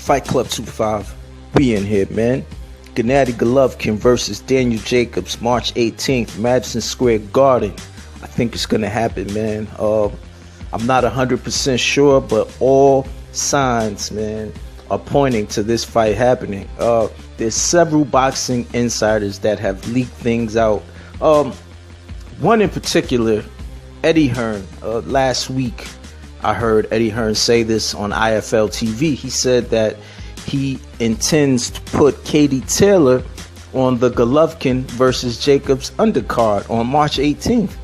Fight Club 25. We in here, man. Gennady Golovkin versus Daniel Jacobs, March 18th, Madison Square Garden. I think it's gonna happen, man. I'm not 100% sure, but all signs, man, are pointing to this fight happening. There's several boxing insiders that have leaked things out. One in particular, Eddie Hearn. Last week, I heard Eddie Hearn say this on IFL TV. He said that he intends to put Katie Taylor on the Golovkin versus Jacobs undercard on March 18th.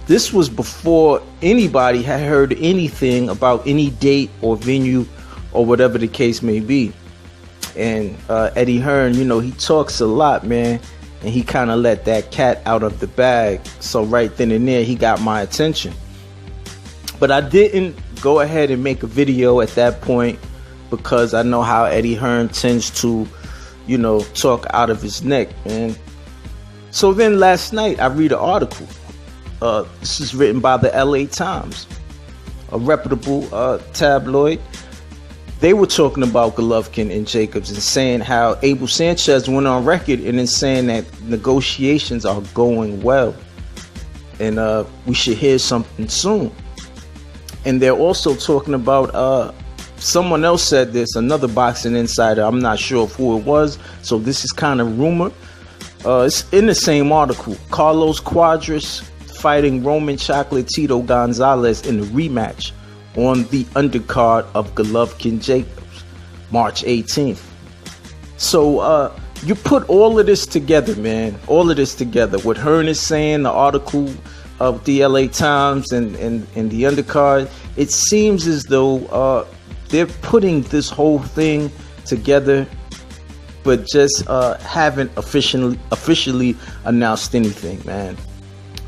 This was before anybody had heard anything about any date or venue or whatever the case may be. And Eddie Hearn, you know, he talks a lot, man, and he kind of let that cat out of the bag. So right then and there, he got my attention. But I didn't go ahead and make a video at that point because I know how Eddie Hearn tends to, you know, talk out of his neck, man. So then last night, I read an article. This is written by the LA Times, a reputable tabloid. They were talking about Golovkin and Jacobs and saying how Abel Sanchez went on record and then saying that negotiations are going well and we should hear something soon. And they're also talking about someone else said this, another boxing insider. I'm not sure of who it was, so this is kind of rumor. It's in the same article. Carlos Cuadras fighting Roman Chocolatito Gonzalez in a rematch on the undercard of Golovkin Jacobs, March 18th. So you put all of this together, man. All of this together. What Hearn is saying, the article of the LA Times and the undercard, it seems as though they're putting this whole thing together, but just haven't officially announced anything, man.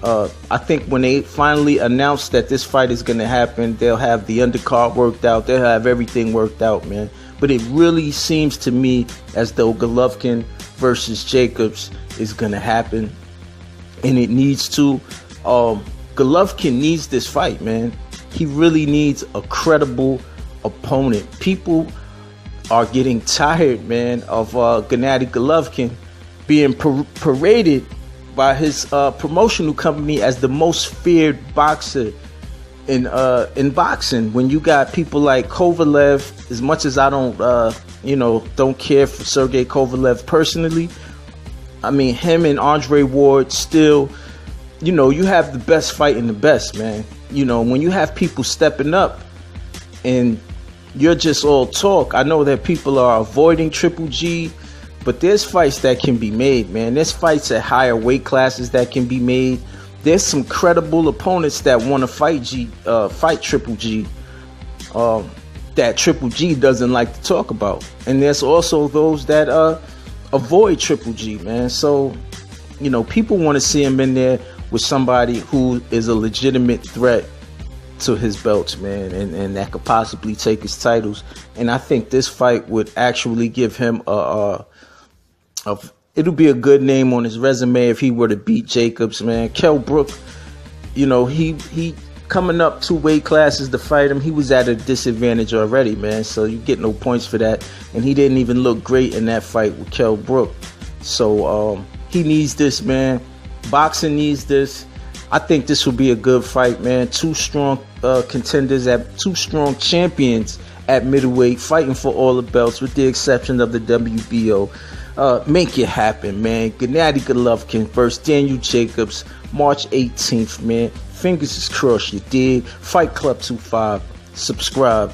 I think when they finally announce that this fight is going to happen, they'll have the undercard worked out. They'll have everything worked out, man. But it really seems to me as though Golovkin versus Jacobs is going to happen, and it needs to. Golovkin needs this fight, man. He really needs a credible opponent. People are getting tired, man, of Gennady Golovkin being paraded by his promotional company as the most feared boxer in boxing. When you got people like Kovalev, as much as I don't don't care for Sergey Kovalev personally, I mean, him and Andre Ward still, you know, you have the best fighting the best, man. You know, when you have people stepping up and you're just all talk, I know that people are avoiding Triple G, but there's fights that can be made, man. There's fights at higher weight classes that can be made. There's some credible opponents that want to fight Triple G, that Triple G doesn't like to talk about. And there's also those that avoid Triple G, man. So, you know, people want to see him in there with somebody who is a legitimate threat to his belts, man, and that could possibly take his titles. And I think this fight would actually give him it'll be a good name on his resume if he were to beat Jacobs, man. Kell Brook, you know, he coming up 2 weight classes to fight him, he was at a disadvantage already, man. So you get no points for that. And he didn't even look great in that fight with Kell Brook. So he needs this, man. Boxing needs this. I think this will be a good fight, man. 2 strong contenders, 2 strong champions at middleweight, fighting for all the belts with the exception of the WBO. Make it happen, man. Gennady Golovkin versus Daniel Jacobs, March 18th, man. Fingers is crossed, you dig? Fight Club 25. Subscribe.